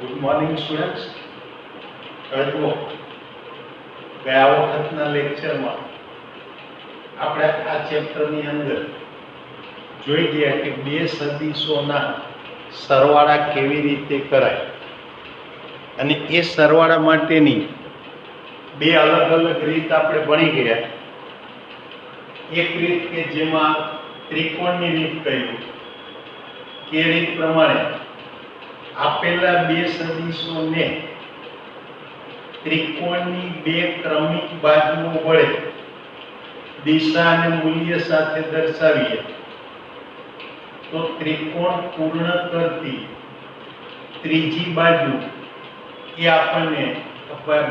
Good morning students. હવે જુઓ, ગયા વખતના લેક્ચરમાં આપણે આ ચેપ્ટરની અંદર જોઈ ગયા કે બે સદિશોના સરવાળા કેવી રીતે કરાય અને એ સરવાળા માટેની બે અલગ અલગ રીત આપણે ભણી ગયા. એક રીત કે જેમાં ત્રિકોણની રીત કહ્યું કે રીત પ્રમાણે આપેલા બે સદિશોને ત્રિકોણની બે ક્રમિક બાજુઓ વડે દિશા અને મૂલ્ય સાથે દર્શાવીએ તો ત્રિકોણ પૂર્ણ કરતી ત્રીજી બાજુ એ આપણને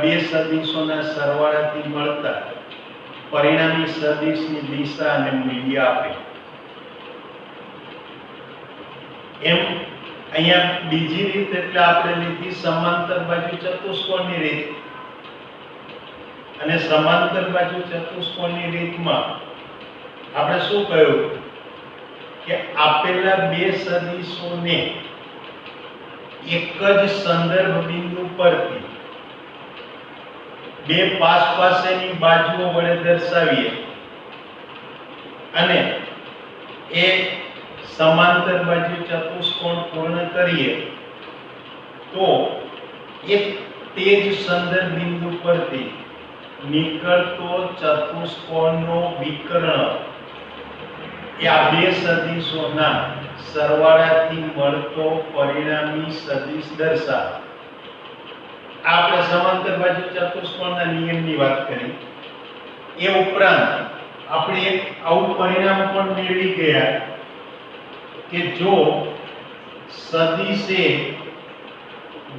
બે સદિશોના સરવાળાથી મળતા પરિણામી સદિશની દિશા અને મૂલ્ય આપે. એમ અહીંયા બીજી રીત એટલે આપણે લીધી સમાંતર બાજુ ચતુષ્કોણની રીત. અને સમાંતર બાજુ ચતુષ્કોણની રીતમાં આપણે શું કહ્યું કે આપેલા બે સદિશોને એક જ સંદર્ભ બિંદુ પરથી બે પાસેની બાજુઓ વડે દર્શાવીએ અને એ સમાંતર બાજુ ચતુષ્કોણ પૂર્ણ કરીએ તો એક તે જ સંદર્ભ બિંદુ પરથી નીકળતો ચતુષ્કોણનો વિકર્ણ એ આ બે સદિશોના સરવાળાથી મળતો પરિણામી સદિશ દર્શાવે. આપણે સમાંતર બાજુ ચતુષ્કોણના નિયમની વાત કરી. એ ઉપરાંત આપણે એક આવું પરિણામ પણ મેળવી ગયા કે જો સદિશ A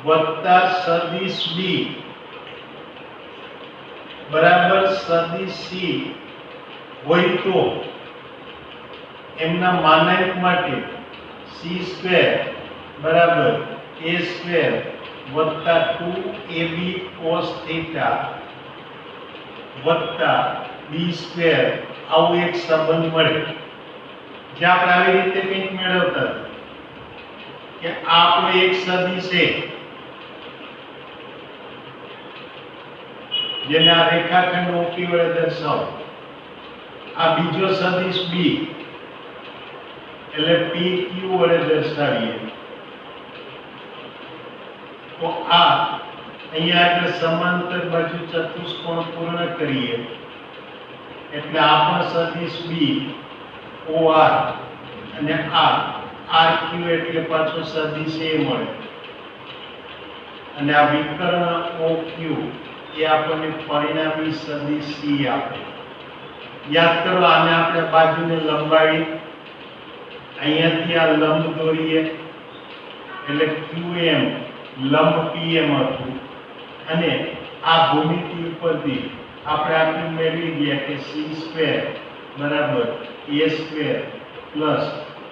વત્તા સદિશ B બરાબર સદિશ C હોય તો એમના માનાંક માટે c² બરાબર a² વત્તા 2ab cos થીટા વત્તા b² આવું એક સંબંધ મળે. જે આપણે આવી રીતે કંઈક મેળવતા કે આપણો એક સદિશ છે જેને આ રેખાખંડ OP વડે દર્શાવો, આ બીજો સદિશ B એટલે PQ વડે દર્શાવીએ તો આ અહીંયા આપણે સમાંતર બાજુ ચતુષ્કોણ પૂર્ણ કરીએ એટલે આ પણ સદિશ B OR અને આ RQ એટલે પાછો સદિશ A મળે અને આ વિકર્ણ OQ એ આપણને પરિણામી સદિશ C આપે. યાદ કરો, આને આપણે બાજુને લંબાવી અહીંયાથી આ લંબ દોરીએ એટલે QM લંબ PM હતું અને આ ભૂમિતિ ઉપરથી આપણે આટલું મેળવી ગયા કે c² બરાબર a² plus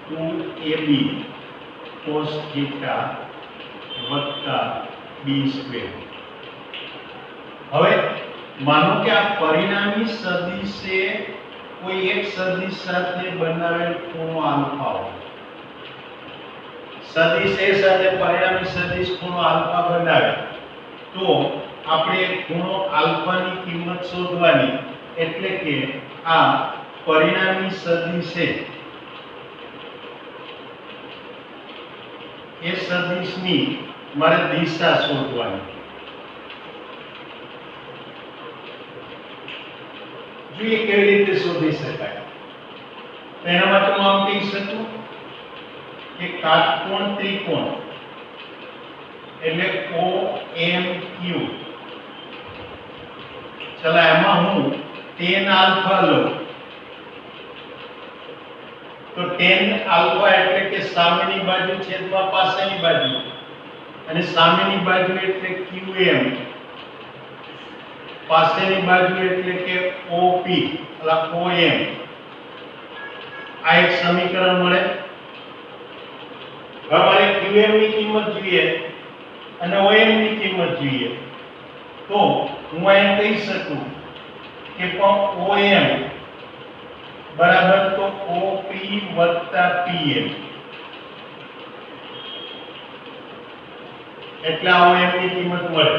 2ab cos theta વત્તા b². હવે માનો કે આ પરિણામી સદિશે કોઈ એક સદિશ સાથે બનાવેલ ખૂણો આલ્ફા હોય. સદિશ A સાથે પરિણામી સદિશ ખૂણો આલ્ફા બનાવે તો આપણે ખૂણો આલ્ફાની કિંમત શોધવાની, એટલે કે આ પરિણામી સદિશે એ સદિશની મારે દિશા શોધવાની. જોઈએ કેવી રીતે શોધી શકાય. તો એના માટે હું આમ કહી શકું કે કાટકોણ ત્રિકોણ એટલે OMQ. ચલો એમાં હું tan આલ્ફા લઉં તો tan આલ્ફા એટલે કે સામેની બાજુ છેદમાં પાછળની બાજુ અને સામેની બાજુ એટલે QM પાછળની બાજુ એટલે કે OP અથવા OM. આ એક સમીકરણ મળે. હવે મારે QM ની કિંમત જોઈએ અને OM ની કિંમત જોઈએ તો હું અહીં કહી શકું કે OM બરાબર તો OP વત્તા PM એટલે OM ની કિંમત મળે.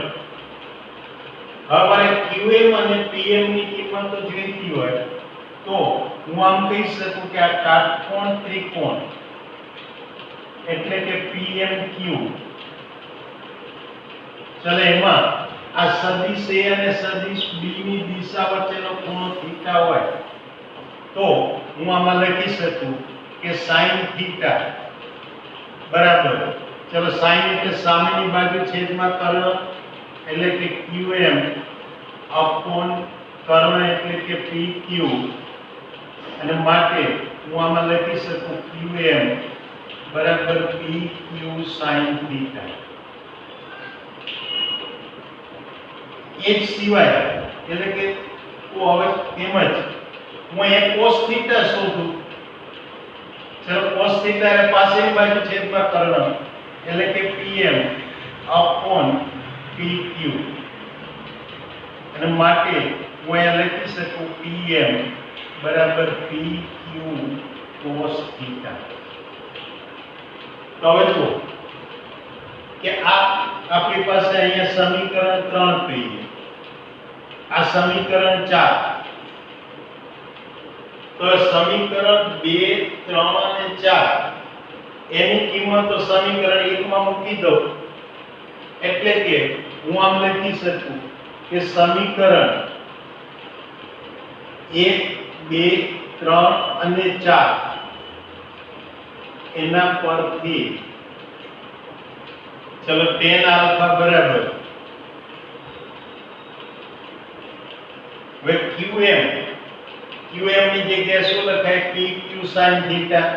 હવે મારે QM અને PM ની કિંમત જોઈતી હોય તો હું આમ કહી શકું કે આ કાટકોણ ત્રિકોણ એટલે કે PMQ, ચલો એમાં આ સદિશ A અને સદિશ B ની દિશા વચ્ચેનો ખૂણો થીટા હોય તો હું આમાં લખી શકું કે sin થીટા બરાબર, ચલો sin એટલે સામેની બાજુ છેદમાં કર્ણ એટલે કે QM અપોન કર્ણ એટલે કે PQ, અને માટે હું આમાં લખી શકું QM બરાબર PQ sin થીટા. એક સિવાય એટલે કે હવે તેમજ હું એક cos થીટા શોધું. ચલો cos થીટા એટલે પાછળની બાજુ છેદમાં કર્ણ એટલે કે PM અપોન PQ, અને માટે હું અહીંયા લખી શકું PM બરાબર PQ cos થીટા. તો હવે જુઓ કે આ આપણી પાસે અહીંયા સમીકરણ 3 કહીએ, આ સમીકરણ 4, તો સમીકરણ 2, 3 અને 4 એની કિંમતો સમીકરણ 1 માં મૂકી દઉં એટલે કે હું આમ લખી શકું કે સમીકરણ 1, 2, 3 અને 4 એના પરથી ચલો tan આલ્ફા બરાબર હવે QM ની જગ્યાએ શું લખાય PQ sin થીટા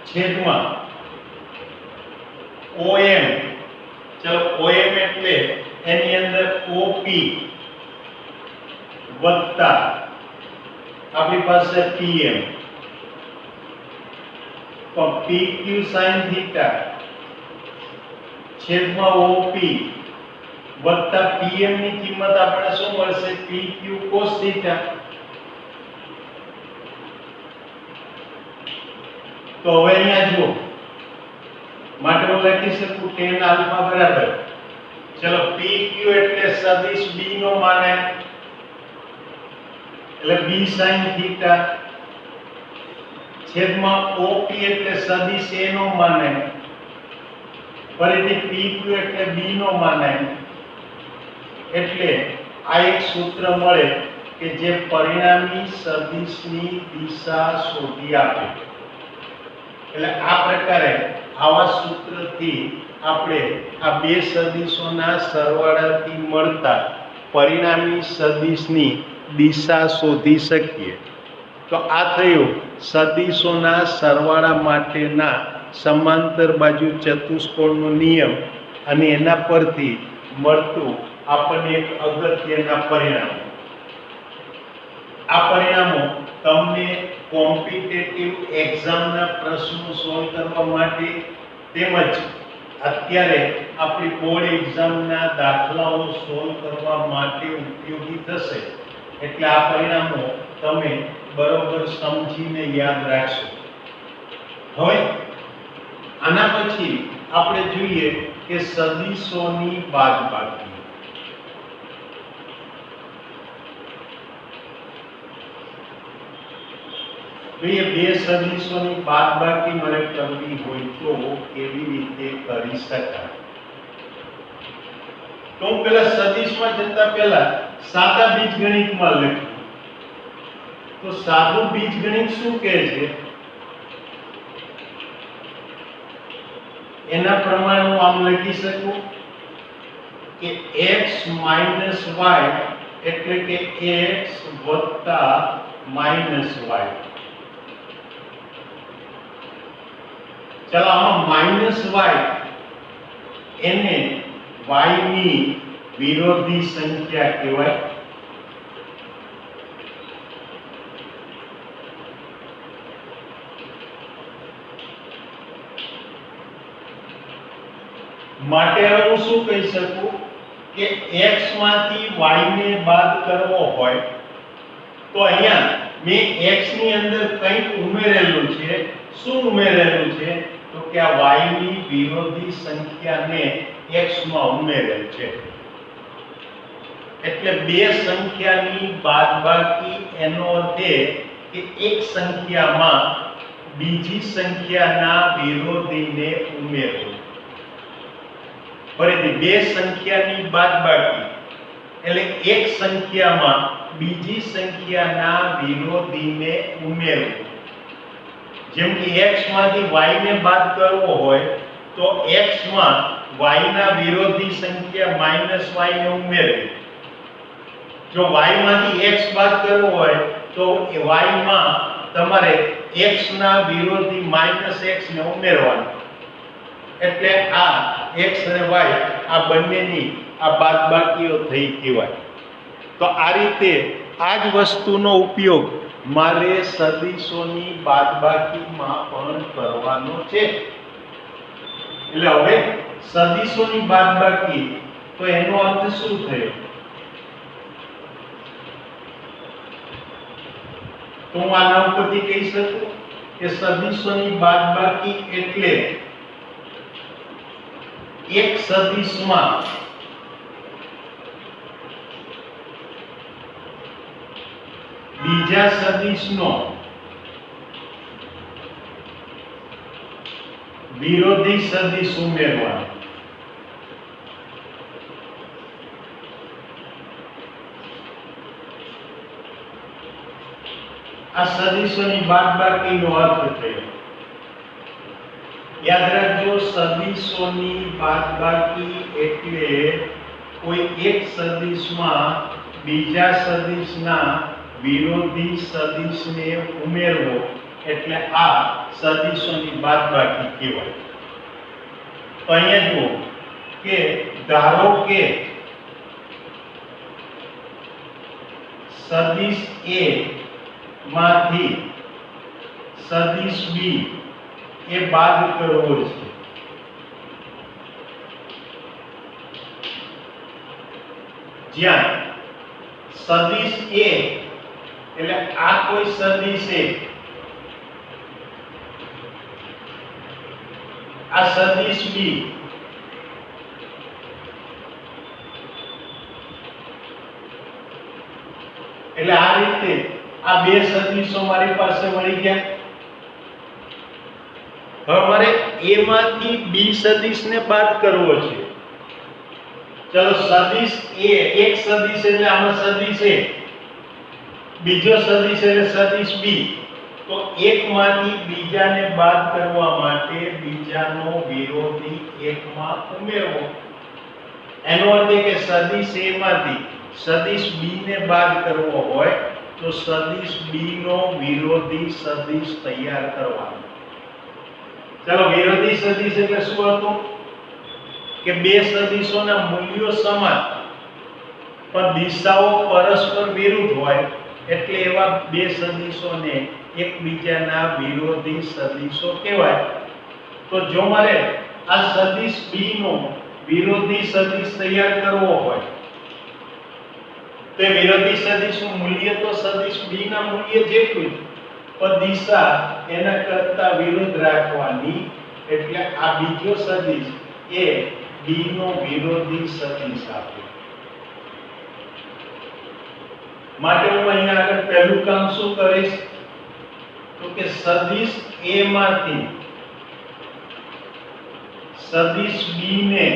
છેદમાં OM, ચલો OM એટલે એની અંદર OP વત્તા આપણી પાસે PM, તો PQ sin થીટા છેદમાં OP વત્તા PM ની કિંમત આપણે શું મળશે PQ cos થીટા. તો હવે અહીંયા જુઓ માટે હું લખી શકું tan આલ્ફા બરાબર, ચલો PQ એટલે સદિશ B નો માને એટલે B sin થીટા છેદમાં OP એટલે સદિશ A નો માને ફરીથી PQ એટલે B નો માને, એટલે આ એક સૂત્ર મળે કે જે પરિણામી સદિશની દિશા શોધી આપે. એટલે આ પ્રકારે આવા સૂત્રથી આપણે આ બે સદિશોના સરવાળાથી મળતા પરિણામી સદિશની દિશા શોધી શકીએ. તો આ થયું સદિશોના સરવાળા માટેના સમાંતર બાજુ ચતુષ્કોણનો નિયમ, અને એના પરથી મળતું આપણને એક અગત્યના પરિણામો. આ પરિણામો તમને કોમ્પિટિટિવ એક્ઝામના પ્રશ્નો સોલ્વ કરવા માટે તેમજ અત્યારે આપણી બોર્ડ એક્ઝામના દાખલાઓ સોલ્વ કરવા માટે ઉપયોગી થશે. એટલે આ પરિણામો તમે બરોબર સમજીને યાદ રાખશો. હવે આના પછી આપણે જોઈએ કે સદિશોની બાદબાકી. બે સદિશોની બાદબાકી મને કરવી હોય તો કેવી રીતે કરી શકાય? તો હું પહેલા સદિશમાં જતા પહેલા સાદા બીજગણિતમાં લખું. તો સાદું બીજગણિત શું કહે છે એના પ્રમાણે હું આમ લખી શકું કે x માઈનસ y એટલે કે x વત્તા માઈનસ y. ચલો આમાં માઈનસ y એને y ની વિરોધી સંખ્યા કહેવાય. માટે હું શું કહી શકું કે x માંથી y ને બાદ કરવો હોય તો અહીંયા મેં x ની અંદર કંઈક ઉમેરેલું છે. શું ઉમેરેલું છે? તો કે આ y ની વિરોધી સંખ્યાને x માં ઉમેરેલ છે. એટલે બે સંખ્યાની બાદબાકી એનો અર્થ એ કે એક સંખ્યામાં બીજી સંખ્યાના વિરોધીને ઉમેરવું. ફરીથી બે સંખ્યાની બાદબાકી એટલે એક સંખ્યામાં બીજી સંખ્યાના વિરોધીને ઉમેરવું. જેમ કે x માંથી y ને બાદ કરવો હોય તો x માં y ના વિરોધી સંખ્યા -y ને ઉમેરવી. જો y માંથી x બાદ કરવો હોય તો y માં તમારે x ના વિરોધી -x ને ઉમેરવાનું. એટલે આ x અને y આ બંનેની આ બાદબાકીઓ થઈ કહેવાય. તો આ રીતે આ જ વસ્તુનો ઉપયોગ મારે સદિશોની બાદબાકીમાં પણ કરવાનો છે. એટલે હવે સદિશોની બાદબાકી તો એનો અર્થ શું થયો? તો હું આના ઉપરથી કહી શકું કે સદિશોની બાદબાકી એટલે એક સદિશમાં બીજા સદિશનો વિરોધી સદિશ ઉમેરવાનો. આ સદિશોની બાદબાકીનો અર્થ થયો. યાદ રાખજો, સદિશોની બાદબાકી એટલે કોઈ એક સદિશમાં બીજા સદિશના વિરોધી સદિશને ઉમેરવો, એટલે આ સદિશોની બાદબાકી કહેવાય. તો અહીંયા જુઓ કે ધારો કે સદિશ A માંથી સદિશ B એ બાદ કરવો છે. જ્યાં સદિશ A એટલે આ કોઈ સદિશ છે, આ સદિશ B એટલે આ રીતે આ બે સદિશો મારી પાસે મળી ગયા. હવે મારે A માંથી B સદિશને બાદ કરવો છે. ચલો સદિશ A એક સદિશ એટલે આમાં સદિશ A, બીજો સદિશ એટલે સદિશ B. તો એક માંથી બીજાને બાદ કરવા માટે બીજાનો વિરોધી એકમાં ઉમેરવો. એનો અર્થ એ કે સદિશ A માંથી સદિશ B ને બાદ કરવો હોય તો સદિશ B નો વિરોધી સદિશ તૈયાર કરવાનો. ચલો વિરોધી સદિશ એટલે શું હતું? કે બે સદિશોના મૂલ્યો સમાન પણ દિશાઓ પરસ્પર વિરુદ્ધ હોય, એટલે એવા બે સદિશોને એકબીજાના વિરોધી સદિશો કહેવાય. તો જો મારે આ સદિશ B નો વિરોધી સદિશ તૈયાર કરવો હોય તો વિરોધી સદિશનું મૂલ્ય તો સદિશ B ના મૂલ્ય જેટલું જ, પણ દિશા એના કરતા વિરુદ્ધ રાખવાની. એટલે આ બીજો સદિશ એ B નો વિરોધી સદિશ આપે. માટે હું અહીંયા આગળ પહેલું કામ શું કરીશ તો કે સદિશ A માંથી સદિશ B ને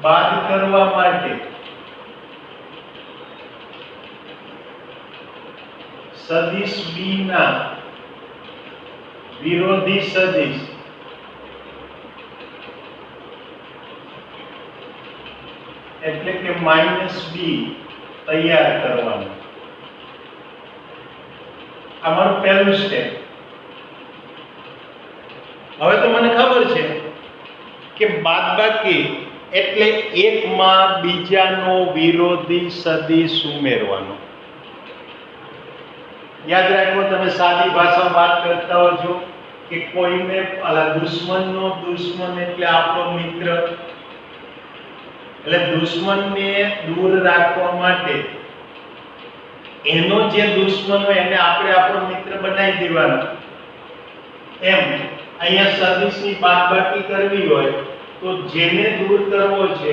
બાદ કરવા માટે સદિશ B ના વિરોધી સદિશ એટલે કે -B તૈયાર કરવાનું. આ મારું પહેલું સ્ટેપ. હવે તો મને ખબર છે કે બાદબાકી એટલે એકમાં બીજાનો વિરોધી સદિશ ઉમેરવાનો. યાદ રાખો, તમે સાદી ભાષામાં વાત કરતા હો છો કે કોઈને દુશ્મનનો દુશ્મન એટલે આપણો મિત્ર, એટલે દુશ્મનને દૂર રાખવા માટે એનો જે દુશ્મન હોય એને આપણે આપણો મિત્ર બનાવી દેવાનો. એમ અહીંયા સદિશની બાદબાકી કરવી હોય તો જેને દૂર કરવો છે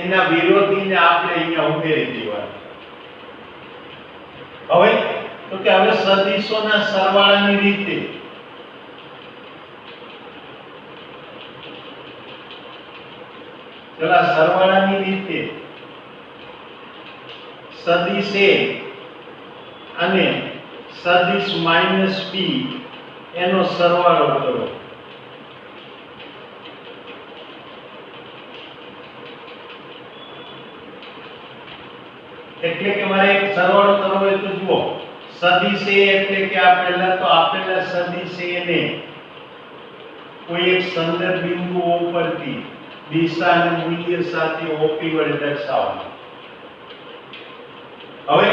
એના વિરોધીને આપણે અહીંયા ઉમેરી દેવાના. હવે તો કે હવે સદિશોના સરવાળાની રીતે ચલા સરવાળાની રીતે સદિશ A અને સદિશ -b એનો સરવાળો કરો. એટલે કે મારે એક સરવાળો કરવો હોય તો જુઓ સદિશ A એટલે કે આ પહેલા તો આપેલા સદિશ A ને કોઈ એક સંદર્ભ બિંદુ O પરથી દિશા અને મૂલ્ય સાથે OP વડે દર્શાવવાનું. હવે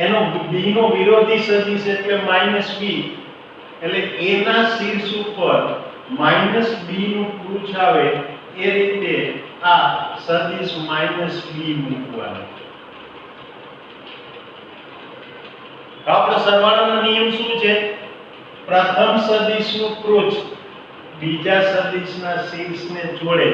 એનો b નો વિરોધી સદિશ એટલે -b એટલે a ના શીર્ષ ઉપર -b નું કૃચ્છ આવે એ રીતે આ સદિશ -b મૂકવાનું. આપણો સરવાળાનો નિયમ શું છે? પ્રથમ સદિશનું કૃચ્છ બીજા સદિશના શીર્ષને જોડે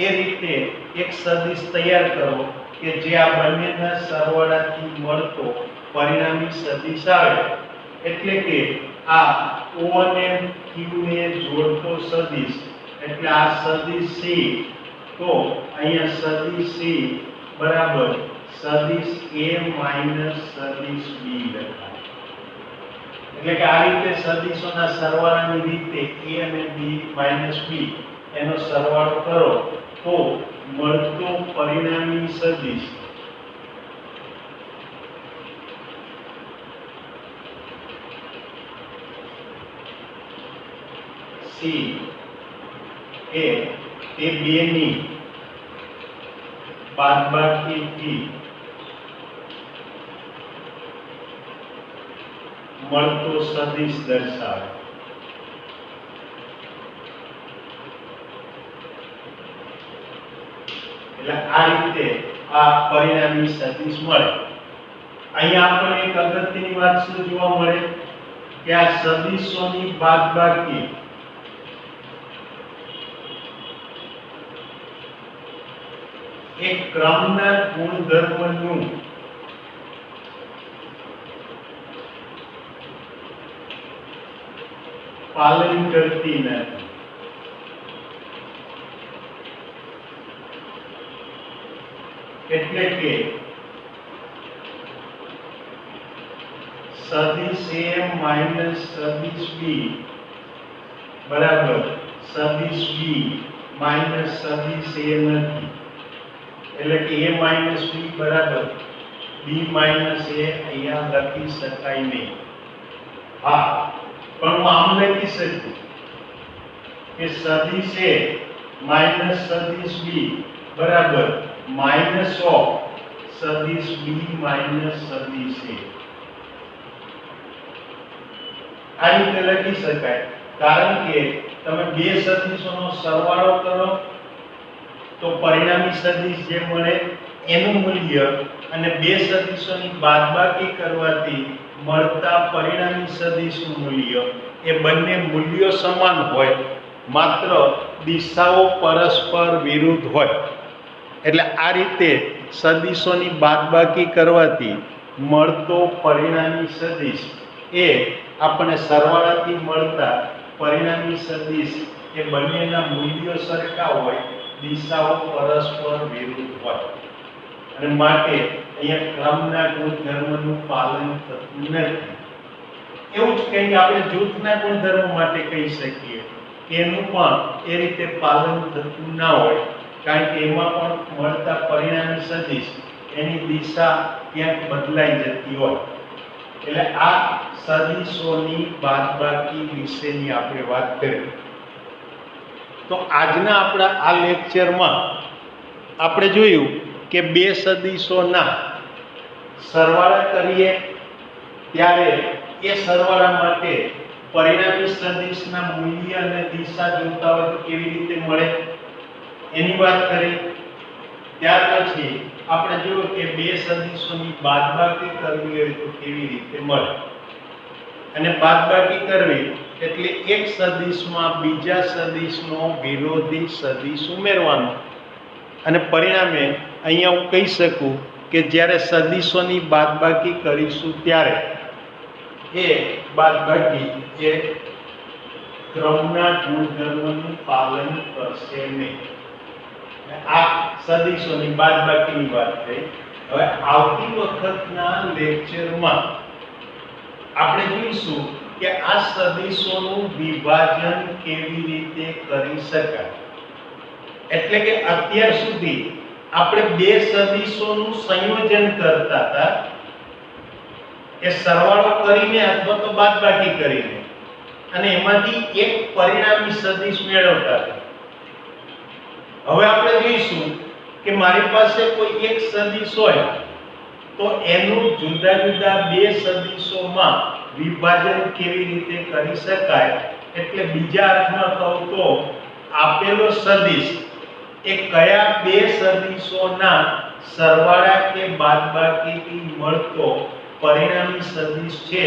એ રીતે એક સદિશ તૈયાર કરો કે જે આ બંનેના સરવાળાથી મળતો પરિણામી સદિશ આવે. એટલે કે આ O અને Q ને જોડતો સદિશ એટલે આ સદિશ C. તો અહીંયા સદિશ C બરાબર સદિશ A માઈનસ સદિશ B લખાય. એટલે કે આ રીતે સદિશોના સરવાળાની રીતે A અને B માઈનસ B એનો સરવાળો કરો તો મળતો પરિણામી સદિશ C એ બેની બાદબાકીથી મળતો સદિશ દર્શાવે. એટલે આ રીતે આ પરિણામી સદિશ મળે. અહીંયા આપણને એક અગત્યની વાત શું જોવા મળે કે આ સદિશોની બાદબાકી એક ક્રમના ગુણધર્મનું પાલન કરતી નથી. એટલે કે સદિશ A માઈનસ સદિશ B બરાબર સદિશ B માઈનસ સદિશ A નથી. એટલે કે A માઈનસ B બરાબર B માઈનસ A અહીંયા લખી શકાય નહીં. હા, પણ હું આમ લખી શકું કે સદિશ A માઈનસ સદિશ B બરાબર માઈનસ ઓફ સદિશ B માઈનસ સદિશ A. આ રીતે લખી શકાય કારણ કે તમે બે સદિશોનો સરવાળો કરો તો પરિણામી સદિશ જે મળે એનું મૂલ્ય અને બે સદિશોની બાદબાકી કરવાથી મળતા પરિણામી સદિશનું મૂલ્ય એ બંને મૂલ્યો સમાન હોય, માત્ર દિશાઓ પરસ્પર વિરુદ્ધ હોય. એટલે આ રીતે સદિશોની બાદબાકી કરવાથી મળતો પરિણામી સદિશ એ આપણે સરવાળાથી મળતા પરિણામી સદિશ એ બંનેના મૂલ્યો સરખા હોય, દિશાઓ પરસ્પર વિરુદ્ધ હોય અને માટે અહીંયા ક્રમના ગુણધર્મનું પાલન થતું નથી. એવું જ કંઈ આપણે જૂથના ગુણધર્મો માટે કહી શકીએ કે એનું પણ એ રીતે પાલન થતું ના હોય, કારણ કે એમાં પણ મળતા પરિણામી સદિશ એની દિશા ક્યાંક બદલાઈ જતી હોય. એટલે આ સદિશોની બાદબાકી વિશેની આપણે વાત કરી. તો આજના આપણા આ લેક્ચરમાં આપણે જોયું કે બે સદિશોના સરવાળા કરીએ ત્યારે એ સરવાળા માટે પરિણામી સદિશના મૂલ્ય અને દિશા જોતા હોય તો કેવી રીતે મળે એની વાત કરી. ત્યાર પછી આપણે જોયું કે બે સદિશોની બાદબાકી કરવી હોય તો કેવી રીતે મળે, અને બાદબાકી કરવી એટલે એક સદિશમાં બીજા સદિશનો વિરોધી સદિશ ઉમેરવાનો અને પરિણામે અહીંયા હું કહી શકું કે જ્યારે સદિશોની બાદબાકી કરીશું ત્યારે એ બાદબાકી એ ક્રમના ગુણધર્મનું પાલન કરશે નહીં. આ સદિશોની બાદબાકીની વાત થઈ. હવે આવતી વખતના લેક્ચરમાં આપણે જોઈશું કે આ સદિશોનું વિભાજન કેવી રીતે કરી શકાય. એટલે કે અત્યાર સુધી આપણે બે સદિશોનું સંયોજન કરતા હતા એ સરવાળો કરીને અથવા તો બાદબાકી કરીને અને એમાંથી એક પરિણામી સદિશ મેળવતા હતા. હવે આપણે જોઈશું કે મારી પાસે કોઈ એક સદિશ હોય તો એનું જુદા જુદા બે સદિશોમાં વિભાજન કેવી રીતે કરી શકાય. એટલે બીજા અર્થમાં કહું તો આપેલો સદિશ એ કયા બે સદિશોના સરવાળા કે બાદબાકીથી મળતો પરિણામી સદિશ છે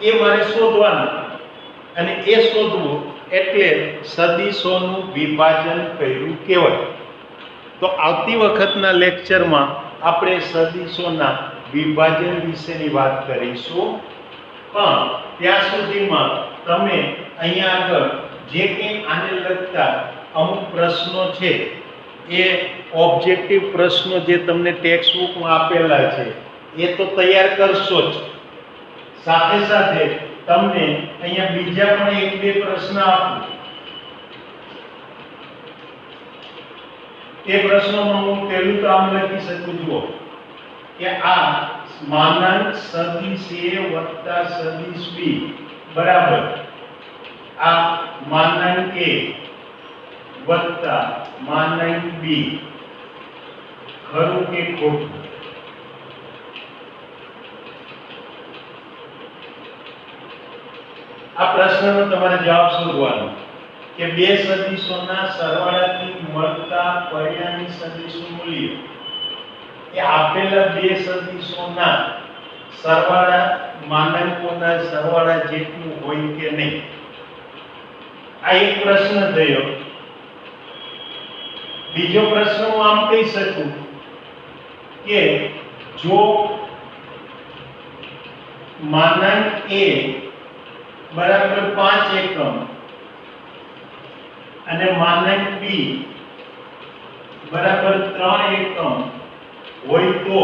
એ મારે શોધવાનું અને એ શોધવું એટલે સદિશોનું વિભાજન કર્યું કહેવાય. તો આવતી વખતના લેક્ચરમાં આપણે સદિશોના વિભાજન વિશેની વાત કરીશું. પણ ત્યાં સુધીમાં તમે અહીંયા આગળ જે કંઈ આને લગતા અમુક પ્રશ્નો છે એ ઓબ્જેક્ટિવ પ્રશ્નો જે તમને ટેક્સ્ટ બુકમાં આપેલા છે એ તો તૈયાર કરશો જ. સાથે સાથે તમને અહીંયા બીજા પણ એક બે પ્રશ્ન આપું. એ પ્રશ્નોમાં હું પહેલું તો આમ લખી શકું જુઓ કે આ માનાંક સદિશ A વત્તા સદિશ B બરાબર આ માનાંક A વત્તા માનાંક B ખરું કે ખોટું? આ પ્રશ્નનો તમારે જવાબ શોધવાનો કે બે સદિશોના સરવાળાથી મળતા પરિણામી સદિશનું મૂલ્ય એ આપેલા બે સદિશોના સરવાળા માનાંકોના સરવાળા જેટલું હોય કે નહીં. આ એક પ્રશ્ન થયો. બીજો પ્રશ્ન હું આમ કહી શકું કે જો માનાંક A બરાબર 5 એકમ અને માનાંક B બરાબર 3 એકમ હોય તો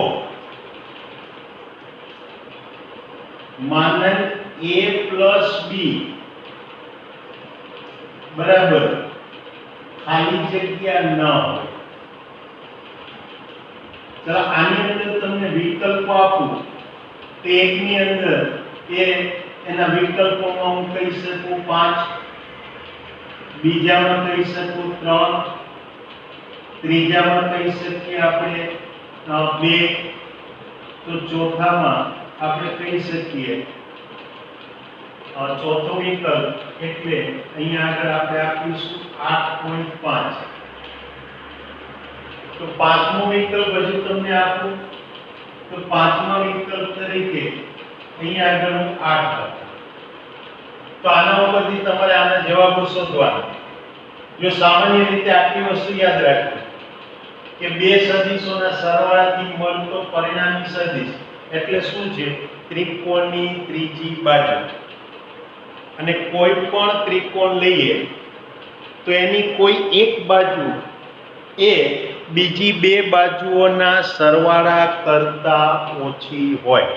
માનાંક A plus B બરાબર ખાલી જગ્યા ન હોય. ચાલો આની અંદર તમને વિકલ્પો આપું તો એકની અંદર એના વિકલ્પોમાં હું કહી શકું 5, બીજામાં કહી શકું 3, ત્રીજામાં કહી શકીએ આપણે 2, તો ચોથામાં આપણે કહી શકીએ ચોથો વિકલ્પ એટલે અહીંયા આગળ આપણે આપીશું 8.5. તો પાંચમો વિકલ્પ હજુ તમને આપું તો પાંચમા વિકલ્પ તરીકે અહીંયા આગળ હું 8 આપું. તો આના ઉપરથી તમારે આના જવાબો શોધવાના. જો સામાન્ય રીતે આટલી વસ્તુ યાદ રાખો કે બે સદિશોના સરવાળાથી મળતો પરિણામી સદિશ એટલે શું છે? ત્રિકોણની ત્રીજી બાજુ. અને કોઈ પણ ત્રિકોણ લઈએ તો એની કોઈ એક બાજુ એ બીજી બે બાજુઓના સરવાળા કરતા ઓછી હોય.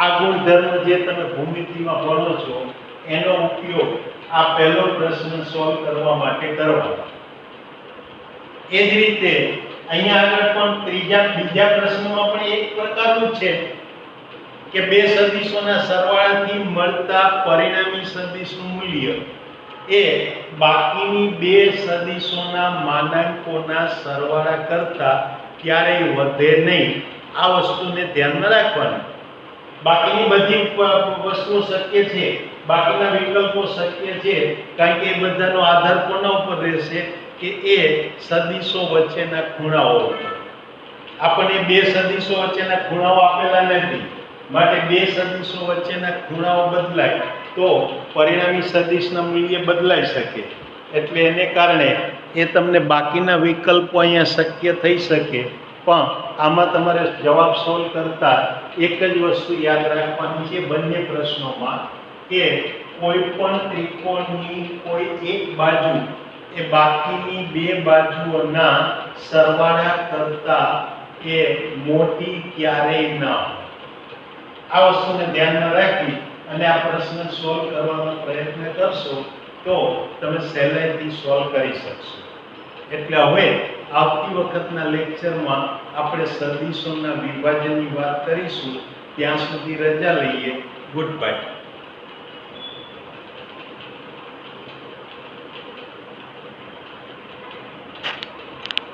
આ ગુણધર્મ જે તમે ભૂમિતિમાં ભણો છો એનો ઉપયોગ આ પહેલો પ્રશ્ન સોલ્વ કરવા માટે કરવાનો. એ જ રીતે અહીંયા આગળ પણ બીજા પ્રશ્નમાં પણ એક પ્રકારનું છે કે બે સદિશોના સરવાળાથી મળતા પરિણામી સદિશનું મૂલ્ય એ બાકીની બે સદિશોના માનાંકોના સરવાળા કરતા ક્યારેય વધે નહીં. આ વસ્તુને ધ્યાનમાં રાખવાની. બાકીની બધી વસ્તુઓ શક્ય છે, બાકીના વિકલ્પો શક્ય છે, કારણ કે એ બધાનો આધાર કોના ઉપર રહેશે કે એ સદિશો વચ્ચેના ખૂણાઓ ઉપર. આપણને બે સદિશો વચ્ચેના ખૂણાઓ આપેલા નથી, માટે બે સદિશો વચ્ચેના ખૂણાઓ બદલાય તો પરિણામી સદિશના મૂલ્ય બદલાઈ શકે. એટલે એને કારણે એ તમને બાકીના વિકલ્પો અહીંયા શક્ય થઈ શકે, પણ આમાં તમારે જવાબ સોલ્વ કરતા એક જ વસ્તુ યાદ રાખવાની છે બંને પ્રશ્નોમાં, કે કોઈ પણ ત્રિકોણની કોઈ એક બાજુ એ બાકીની બે બાજુઓના સરવાળા કરતા એ મોટી ક્યારેય ના હોય. આ વસ્તુને ધ્યાનમાં રાખી અને આ પ્રશ્ન સોલ્વ કરવાનો પ્રયત્ન કરશો તો તમે સહેલાઈથી સોલ્વ કરી શકશો. એટલે હવે આવતી વખતના લેક્ચરમાં આપણે સદિશોના વિભાજનની વાત કરીશું. ત્યાં સુધી રજા લઈએ. Good bye.